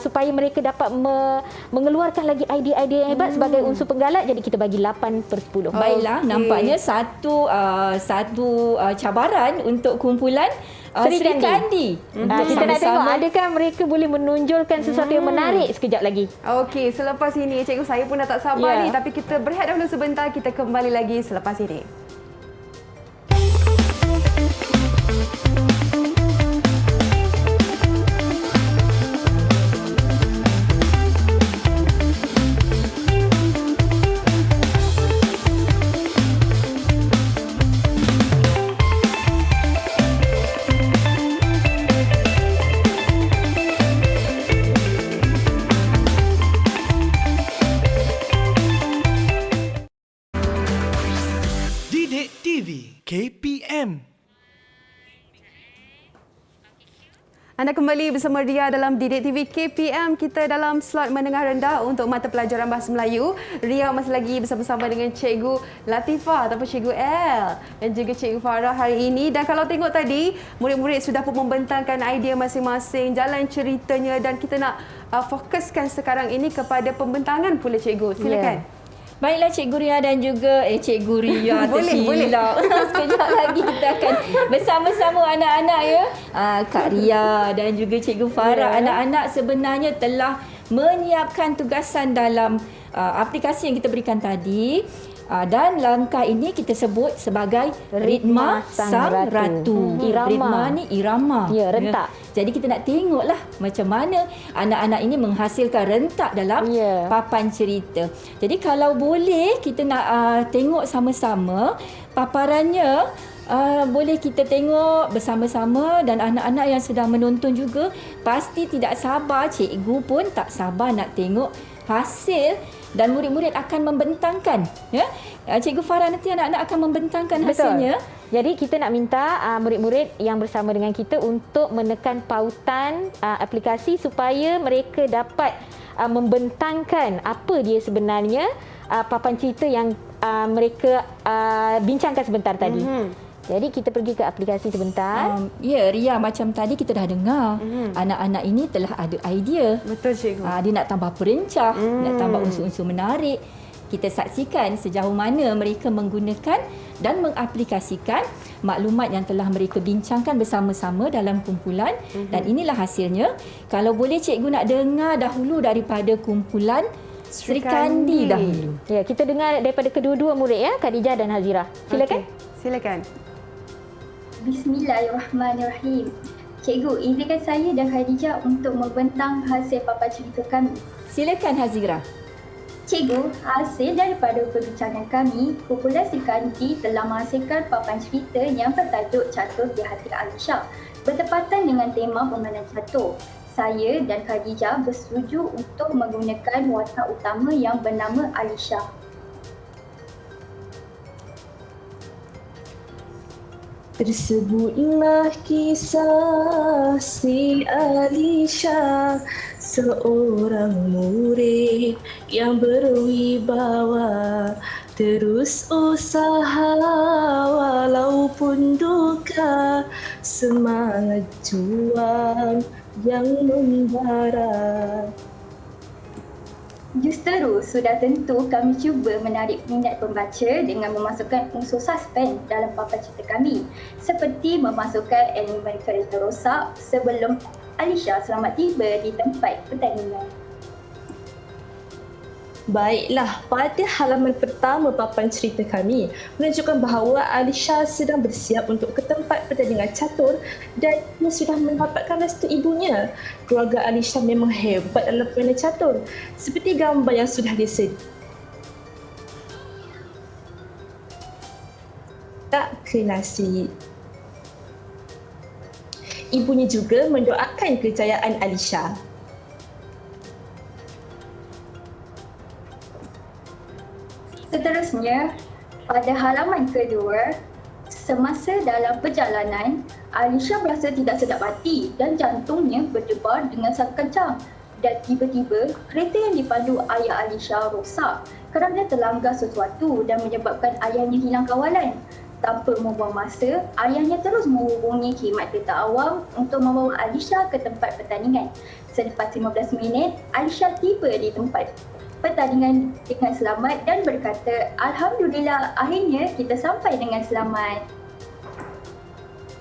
supaya mereka dapat mengeluarkan lagi idea-idea yang hebat sebagai unsur penggalak. Jadi kita bagi 8/10. Baiklah, nampaknya satu cabaran untuk kumpulan Sri Kandi. Kita nak tengok adakah mereka boleh menonjolkan sesuatu yang menarik sekejap lagi. Okey, selepas ini cikgu saya pun dah tak sabar ni, tapi kita berehat dahulu sebentar, kita kembali lagi selepas ini. Didik TV KPM. Anda kembali bersama Ria dalam Didik TV KPM. Kita dalam slot menengah rendah untuk mata pelajaran Bahasa Melayu. Ria masih lagi bersama-sama dengan Cikgu Latifah ataupun Cikgu L dan juga Cikgu Farah hari ini. Dan kalau tengok tadi, murid-murid sudah pun membentangkan idea masing-masing, jalan ceritanya, dan kita nak fokuskan sekarang ini kepada pembentangan pula Cikgu. Silakan. Baiklah Cikgu Ria dan juga Cikgu Ria boleh. Sekejap lagi kita akan bersama-sama anak-anak ya. Kak Ria dan juga Cikgu Farah. Anak-anak sebenarnya telah menyiapkan tugasan dalam aplikasi yang kita berikan tadi. Dan langkah ini kita sebut sebagai ritma sang ratu. Ritma ni irama. Ya, rentak. Jadi kita nak tengoklah macam mana anak-anak ini menghasilkan rentak dalam papan cerita. Jadi kalau boleh kita nak tengok sama-sama paparannya. Boleh kita tengok bersama-sama, dan anak-anak yang sedang menonton juga pasti tidak sabar. Cikgu pun tak sabar nak tengok hasil, dan murid-murid akan membentangkan. Ya? Cikgu Farah, nanti anak-anak akan membentangkan hasilnya. Jadi kita nak minta murid-murid yang bersama dengan kita untuk menekan pautan aplikasi supaya mereka dapat membentangkan apa dia sebenarnya papan cerita yang mereka bincangkan sebentar tadi. Jadi kita pergi ke aplikasi sebentar. Ya, Ria, macam tadi kita dah dengar anak-anak ini telah ada idea. Betul Cikgu. Dia nak tambah perencah, nak tambah unsur-unsur menarik. Kita saksikan sejauh mana mereka menggunakan dan mengaplikasikan maklumat yang telah mereka bincangkan bersama-sama dalam kumpulan. Dan inilah hasilnya. Kalau boleh Cikgu nak dengar dahulu daripada kumpulan Sri Kandi dahulu. Ya, kita dengar daripada kedua-dua murid ya, Khadijah dan Hazira. Silakan. Silakan. Bismillahirrahmanirrahim. Cikgu, izinkan saya dan Khadijah untuk membentang hasil papan cerita kami. Silakan Hazira. Cikgu, hasil daripada perbincangan kami, kumpulan Sri Kandi telah menghasilkan papan cerita yang bertajuk Catur di Hati Alisha, bertepatan dengan tema permainan catur. Saya dan Khadijah bersetuju untuk menggunakan watak utama yang bernama Alisha. Tersebutlah kisah si Alisha, seorang murid yang berwibawa, terus usaha walaupun duka, semangat juang yang membara. Justeru, sudah tentu kami cuba menarik minat pembaca dengan memasukkan unsur suspense dalam papan cerita kami, seperti memasukkan elemen kereta rosak sebelum Alisha selamat tiba di tempat pertandingan. Baiklah, pada halaman pertama papan cerita kami menunjukkan bahawa Alisha sedang bersiap untuk ke tempat pertandingan catur dan ia sudah mendapatkan restu ibunya. Keluarga Alisha memang hebat dalam permainan catur. Seperti gambar yang sudah disediakan ke nasi. Ibunya juga mendoakan kejayaan Alisha. Seterusnya, pada halaman kedua, semasa dalam perjalanan, Alisha berasa tidak sedap hati dan jantungnya berdebar dengan sangat kencang. Dan tiba-tiba, kereta yang dipandu ayah Alisha rosak. kerana terlanggar sesuatu dan menyebabkan ayahnya hilang kawalan. Tanpa membuang masa, ayahnya terus menghubungi khidmat kereta awam untuk membawa Alisha ke tempat pertandingan. Selepas 15 minit, Alisha tiba di tempat pertandingan dengan selamat dan berkata, "Alhamdulillah, akhirnya kita sampai dengan selamat."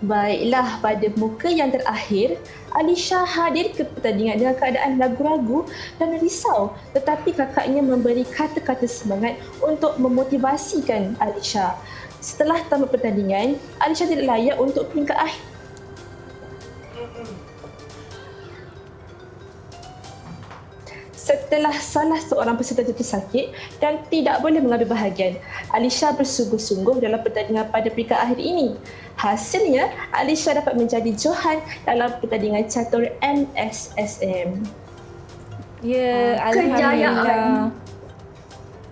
Baiklah, pada muka yang terakhir, Alisha hadir ke pertandingan dengan keadaan ragu-ragu dan risau, tetapi kakaknya memberi kata-kata semangat untuk memotivasikan Alisha. Setelah tamat pertandingan, Alisha tidak layak untuk peringkat akhir. Setelah salah seorang peserta jatuh sakit dan tidak boleh mengambil bahagian, Alisha bersungguh-sungguh dalam pertandingan pada peringkat akhir ini. Hasilnya, Alisha dapat menjadi Johan dalam pertandingan catur MSSM. Ya, Alhamdulillah.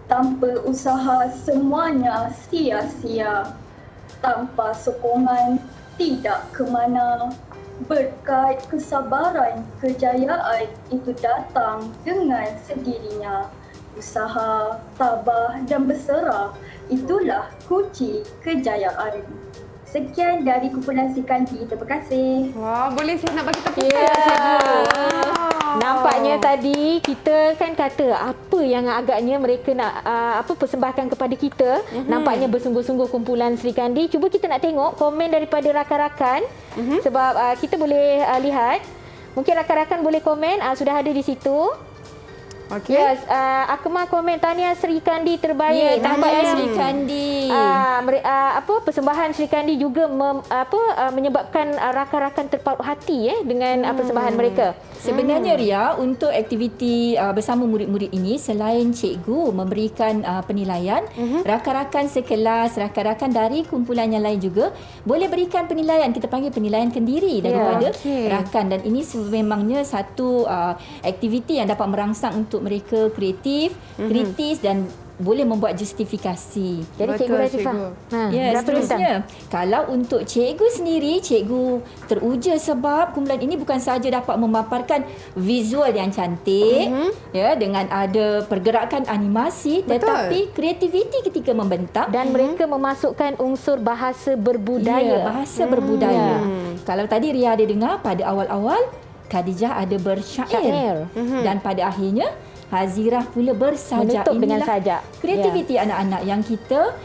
Tanpa usaha semuanya sia-sia. Tanpa sokongan tidak ke mana. Berkat kesabaran, kejayaan itu datang dengan sendirinya. Usaha, tabah dan berserah, itulah kunci kejayaan. Sekian dari kumpulan Sri Kandi. Terima kasih. Wah, boleh saya nak bagi tepuk tangan, cikgu. Nampaknya tadi kita kan kata apa yang agaknya mereka nak persembahkan kepada kita. Nampaknya bersungguh-sungguh kumpulan Sri Kandi. Cuba kita nak tengok komen daripada rakan-rakan. Sebab kita boleh lihat. Mungkin rakan-rakan boleh komen. Sudah ada di situ. Okey. Yes, Akmal komen tahniah Sri Kandi terbaik. Ya, tahniah Sri Kandi. Persembahan Sri Kandi juga menyebabkan rakan-rakan terpaut hati dengan persembahan mereka. Sebenarnya Ria, untuk aktiviti bersama murid-murid ini, selain cikgu memberikan penilaian, rakan-rakan sekelas, rakan-rakan dari kumpulan yang lain juga boleh berikan penilaian. Kita panggil penilaian kendiri daripada rakan, dan ini memangnya satu aktiviti yang dapat merangsang untuk mereka kreatif, kritis dan boleh membuat justifikasi. Jadi cikgu Latifah. Ya, seterusnya. Kalau untuk cikgu sendiri, cikgu teruja sebab kumpulan ini bukan sahaja dapat memaparkan visual yang cantik, ya, dengan ada pergerakan animasi, tetapi kreativiti ketika membentak dan mereka memasukkan unsur bahasa berbudaya. Ya, bahasa berbudaya. Kalau tadi Ria ada dengar pada awal-awal, Khadijah ada bersyair. Dan pada akhirnya Hazirah pula bersajak. Menutup dengan sajak. Kreativiti anak-anak yang kita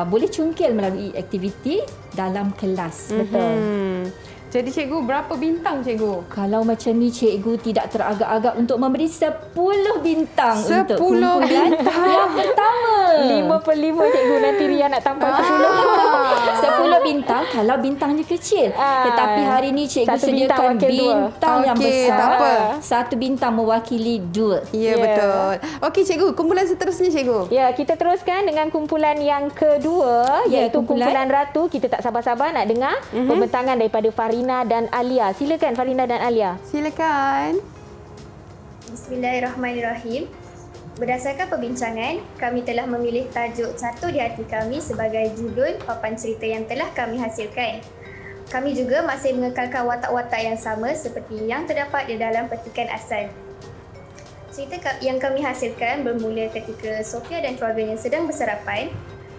boleh cungkil melalui aktiviti dalam kelas. Betul. Jadi cikgu, berapa bintang cikgu? Kalau macam ni cikgu tidak teragak-agak untuk memberi 10 bintang 10 untuk kumpulan yang pertama. 5/5 cikgu, nanti Ria nak tambah 10. 10 bintang kalau bintangnya kecil. Tetapi hari ni cikgu satu sediakan bintang yang besar. Tak apa. 1 bintang mewakili 2. Ya, betul. Okey cikgu, kumpulan seterusnya cikgu. Ya, kita teruskan dengan kumpulan yang kedua, iaitu kumpulan Ratu. Kita tak sabar-sabar nak dengar pembentangan daripada Farina dan Alia. Silakan Farina dan Alia. Silakan. Bismillahirrahmanirrahim. Berdasarkan perbincangan, kami telah memilih tajuk Satu di Hati Kami sebagai judul papan cerita yang telah kami hasilkan. Kami juga masih mengekalkan watak-watak yang sama seperti yang terdapat di dalam petikan asal. Cerita yang kami hasilkan bermula ketika Sofia dan keluarganya sedang bersarapan.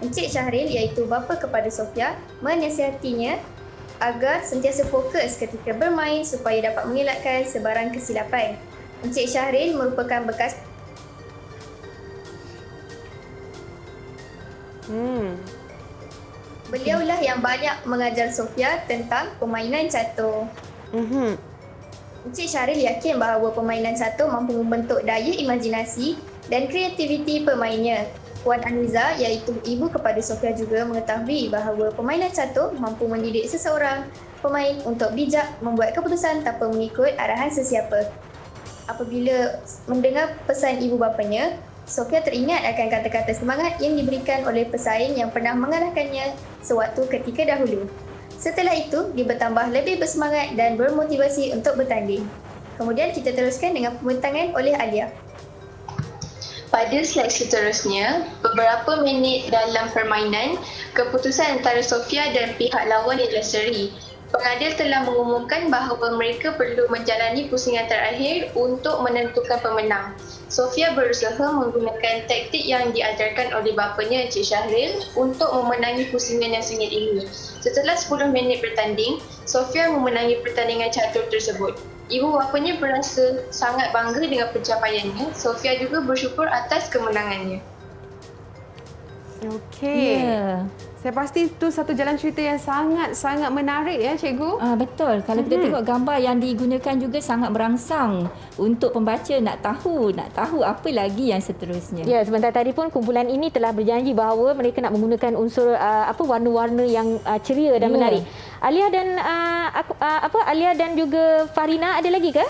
Encik Syahril, iaitu bapa kepada Sofia, menasihatinya agar sentiasa fokus ketika bermain supaya dapat mengelakkan sebarang kesilapan. Encik Syahril merupakan bekas Beliaulah yang banyak mengajar Sofia tentang permainan catur. Encik Syahril yakin bahawa permainan catur mampu membentuk daya imajinasi dan kreativiti pemainnya. Puan Aniza, iaitu ibu kepada Sofia, juga mengetahui bahawa permainan catur mampu mendidik seseorang pemain untuk bijak membuat keputusan tanpa mengikut arahan sesiapa. Apabila mendengar pesan ibu bapanya, Sofia teringat akan kata-kata semangat yang diberikan oleh pesaing yang pernah mengalahkannya sewaktu ketika dahulu. Setelah itu, dia bertambah lebih bersemangat dan bermotivasi untuk bertanding. Kemudian kita teruskan dengan pembentangan oleh Alia. Pada slide seterusnya, beberapa minit dalam permainan, keputusan antara Sofia dan pihak lawan adalah seri. Pengadil telah mengumumkan bahawa mereka perlu menjalani pusingan terakhir untuk menentukan pemenang. Sofia berusaha menggunakan taktik yang diajarkan oleh bapanya Encik Syahril untuk memenangi pusingan yang sengit ini. Setelah 10 minit bertanding, Sofia memenangi pertandingan catur tersebut. Ibu bapanya berasa sangat bangga dengan pencapaiannya. Sofia juga bersyukur atas kemenangannya. Okey. Ya. Saya pasti itu satu jalan cerita yang sangat-sangat menarik ya, Cikgu. Betul. Kalau kita tengok gambar yang digunakan juga sangat merangsang untuk pembaca nak tahu apa lagi yang seterusnya. Ya, sebentar tadi pun kumpulan ini telah berjanji bahawa mereka nak menggunakan unsur warna-warna yang ceria dan menarik. Alia dan Alia dan juga Farina ada lagi ke?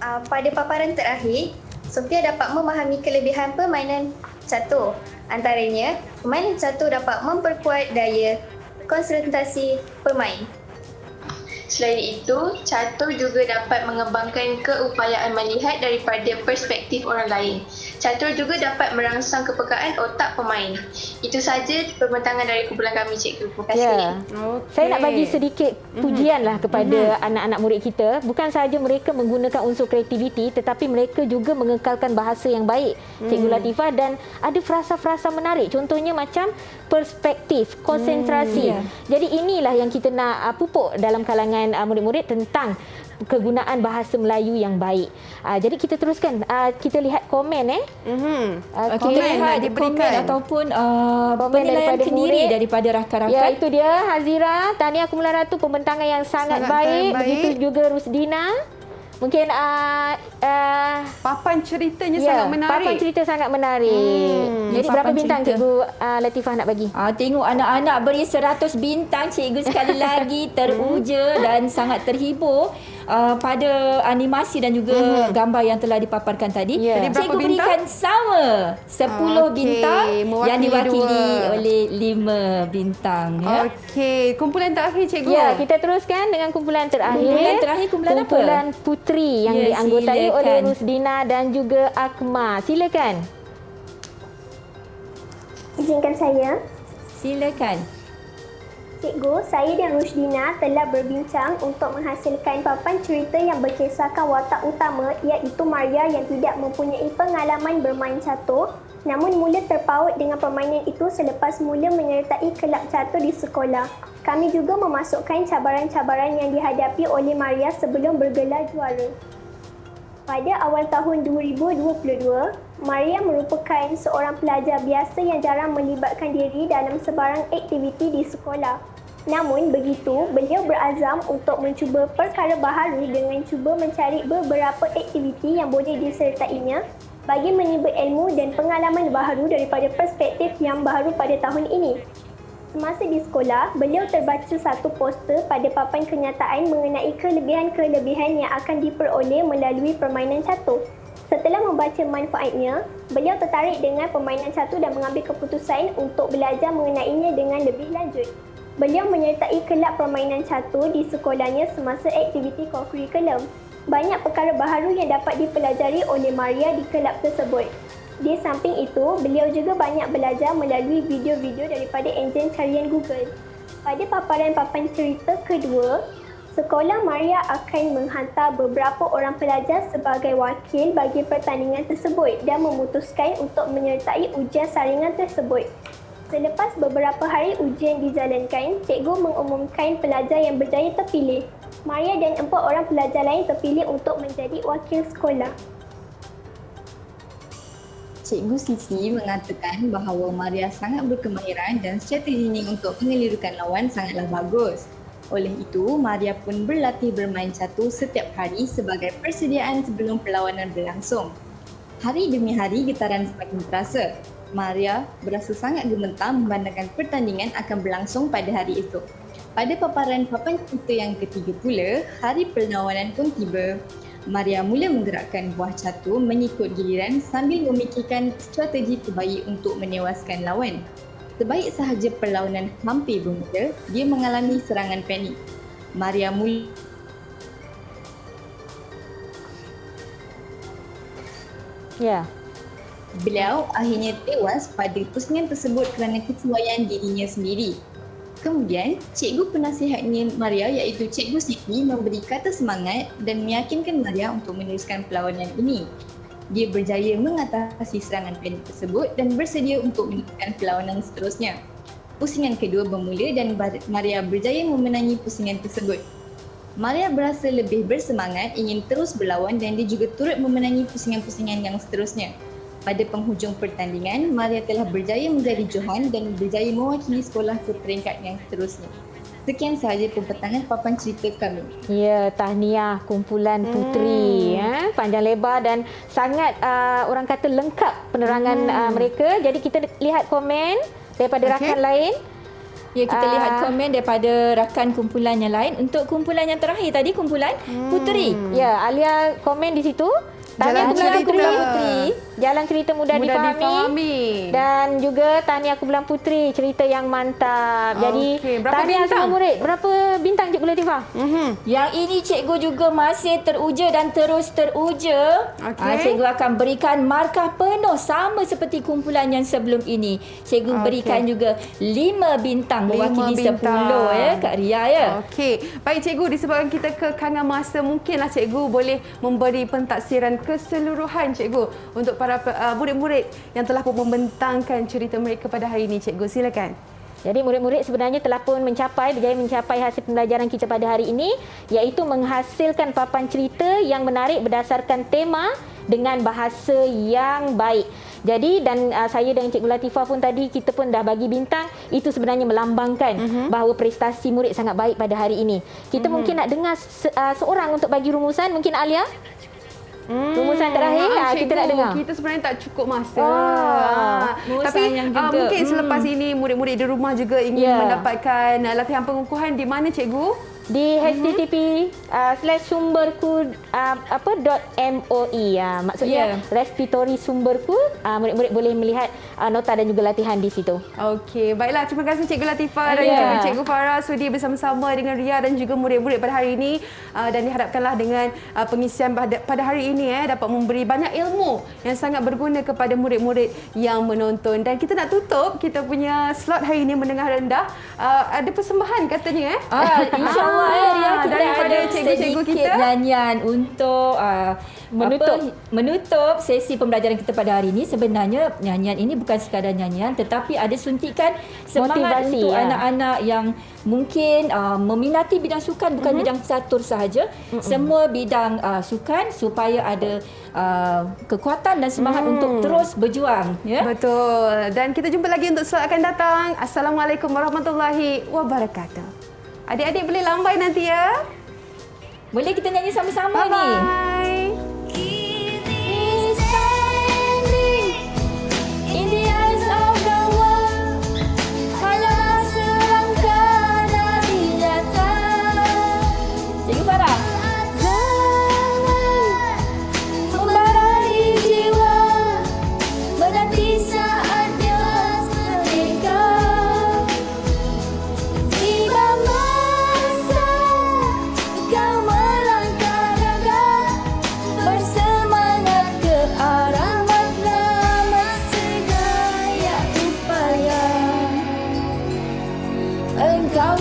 Pada paparan terakhir, Sofia dapat memahami kelebihan permainan catur. Antaranya, permainan catur dapat memperkuat daya konsentrasi pemain. Selain itu, catur juga dapat mengembangkan keupayaan melihat daripada perspektif orang lain. Catur juga dapat merangsang kepekaan otak pemain. Itu saja pembentangan dari kumpulan kami, Cikgu. Terima kasih. Ya. Saya nak bagi sedikit pujianlah kepada anak-anak murid kita. Bukan sahaja mereka menggunakan unsur kreativiti, tetapi mereka juga mengekalkan bahasa yang baik, Cikgu Latifah, dan ada frasa-frasa menarik. Contohnya macam perspektif, konsentrasi. Jadi inilah yang kita nak pupuk dalam kalangan murid-murid tentang kegunaan bahasa Melayu yang baik. Jadi kita teruskan. Kita lihat komen Kita lihat komen ataupun penilaian kendiri daripada rakan-rakan. Ya, itu dia Hazira, Tahniah Kumpulan Ratu, pembentangan yang sangat baik. Begitu juga Rusdina. Mungkin papan ceritanya sangat menarik. Papan cerita sangat menarik. Jadi berapa bintang Cikgu Latifah nak bagi? Tengok anak-anak beri 100 bintang, Cikgu sekali lagi teruja dan sangat terhibur pada animasi dan juga gambar yang telah dipaparkan tadi. Jadi Cikgu berikan sama 10 bintang yang diwakili oleh 5 bintang. Okey, kumpulan terakhir Cikgu. Ya, kita teruskan dengan kumpulan terakhir. Kumpulan terakhir kumpulan Putri yang dianggotai oleh Rusdina dan juga Akma. Silakan. Izinkan saya. Silakan. Cikgu, saya dan Rusdina telah berbincang untuk menghasilkan papan cerita yang berkisahkan watak utama iaitu Maria yang tidak mempunyai pengalaman bermain catur namun mula terpaut dengan permainan itu selepas mula menyertai kelab catur di sekolah. Kami juga memasukkan cabaran-cabaran yang dihadapi oleh Maria sebelum bergelar juara. Pada awal tahun 2022, Maria merupakan seorang pelajar biasa yang jarang melibatkan diri dalam sebarang aktiviti di sekolah. Namun begitu, beliau berazam untuk mencuba perkara baharu dengan cuba mencari beberapa aktiviti yang boleh disertainya bagi menimba ilmu dan pengalaman baharu daripada perspektif yang baharu pada tahun ini. Semasa di sekolah, beliau terbaca satu poster pada papan kenyataan mengenai kelebihan-kelebihan yang akan diperoleh melalui permainan catur. Setelah membaca manfaatnya, beliau tertarik dengan permainan catur dan mengambil keputusan untuk belajar mengenainya dengan lebih lanjut. Beliau menyertai kelab permainan catur di sekolahnya semasa aktiviti kokurikulum. Banyak perkara baharu yang dapat dipelajari oleh Maria di kelab tersebut. Di samping itu, beliau juga banyak belajar melalui video-video daripada enjin carian Google. Pada paparan papan cerita kedua, sekolah Maria akan menghantar beberapa orang pelajar sebagai wakil bagi pertandingan tersebut dan memutuskan untuk menyertai ujian saringan tersebut. Selepas beberapa hari ujian dijalankan, cikgu mengumumkan pelajar yang berjaya terpilih. Maria dan 4 orang pelajar lain terpilih untuk menjadi wakil sekolah. Cikgu Siti mengatakan bahawa Maria sangat berkemahiran dan strateginya untuk mengelirukan lawan sangatlah bagus. Oleh itu, Maria pun berlatih bermain catur setiap hari sebagai persediaan sebelum perlawanan berlangsung. Hari demi hari getaran semakin terasa. Maria berasa sangat gemetar memandangkan pertandingan akan berlangsung pada hari itu. Pada paparan papan cerita yang ketiga pula, hari perlawanan pun tiba. Maria mula menggerakkan buah catur mengikut giliran sambil memikirkan strategi terbaik untuk menewaskan lawan. Sebaik sahaja perlawanan hampir bermula, dia mengalami serangan panik. Maria mula Beliau akhirnya tewas pada pusingan tersebut kerana kesuaian dirinya sendiri. Kemudian, cikgu penasihatnya Maria iaitu Cikgu Siti memberi kata semangat dan meyakinkan Maria untuk meneruskan perlawanan ini. Dia berjaya mengatasi serangan panik tersebut dan bersedia untuk meneruskan perlawanan seterusnya. Pusingan kedua bermula dan Maria berjaya memenangi pusingan tersebut. Maria berasa lebih bersemangat ingin terus berlawan dan dia juga turut memenangi pusingan-pusingan yang seterusnya. Pada penghujung pertandingan, Maria telah berjaya menjadi Johan dan berjaya mewakili sekolah ke peringkat yang seterusnya. Sekian sahaja pembentangan papan cerita kami. Ya, tahniah kumpulan putri. Panjang lebar dan sangat orang kata lengkap penerangan mereka. Jadi kita lihat komen daripada rakan lain. Ya, kita lihat komen daripada rakan kumpulan yang lain. Untuk kumpulan yang terakhir tadi, kumpulan puteri. Ya, Alia komen di situ. Jalan Tahniah cerita Puteri. Jalan cerita mudah difahami. Dan juga tahniah kumpulan putri, cerita yang mantap. Jadi tahniah semua murid. Berapa bintang Cikgu Latifah? Yang ini cikgu juga masih teruja dan terus teruja. Cikgu akan berikan markah penuh sama seperti kumpulan yang sebelum ini. Cikgu berikan juga 5 bintang mewakili 10 Kak Ria ya. Okey. Baik cikgu, disebabkan kita kekangan masa, mungkinlah cikgu boleh memberi pentaksiran keseluruhan cikgu untuk para murid-murid yang telah pun membentangkan cerita mereka pada hari ini. Cikgu, silakan. Jadi murid-murid sebenarnya telah pun berjaya mencapai hasil pembelajaran kita pada hari ini, iaitu menghasilkan papan cerita yang menarik berdasarkan tema dengan bahasa yang baik. Jadi dan saya dengan Cikgu Latifah pun tadi kita pun dah bagi bintang, itu sebenarnya melambangkan bahawa prestasi murid sangat baik pada hari ini. Kita mungkin nak dengar seorang untuk bagi rumusan, mungkin Alia? Rumusan terakhir kita nak dengar. Kita sebenarnya tak cukup masa. Tapi mungkin selepas ini murid-murid di rumah juga ingin mendapatkan latihan pengukuhan di mana cikgu? Di http://sumberku .moi. Maksudnya respiratory sumberku. Murid-murid boleh melihat nota dan juga latihan di situ. Okey, baiklah, terima kasih Cikgu Latifah dan juga Cikgu Farah sudi bersama-sama dengan Ria dan juga murid-murid pada hari ini, dan diharapkanlah dengan pengisian pada hari ini dapat memberi banyak ilmu yang sangat berguna kepada murid-murid yang menonton. Dan kita nak tutup kita punya slot hari ini mendengar rendah, ada persembahan katanya InsyaAllah Ria, kita daripada ada cikgu-cikgu kita nyanyian untuk menutup sesi pembelajaran kita pada hari ini. Sebenarnya nyanyian ini bukan sekadar nyanyian, tetapi ada suntikan semangat motivasi, untuk anak-anak yang mungkin meminati bidang sukan, bukan bidang catur sahaja, semua bidang sukan, supaya ada kekuatan dan semangat untuk terus berjuang. Betul. Dan kita jumpa lagi untuk slot akan datang. Assalamualaikum warahmatullahi wabarakatuh. Adik-adik boleh lambai nanti ya. Boleh kita nyanyi sama-sama ni. Bye. Engkau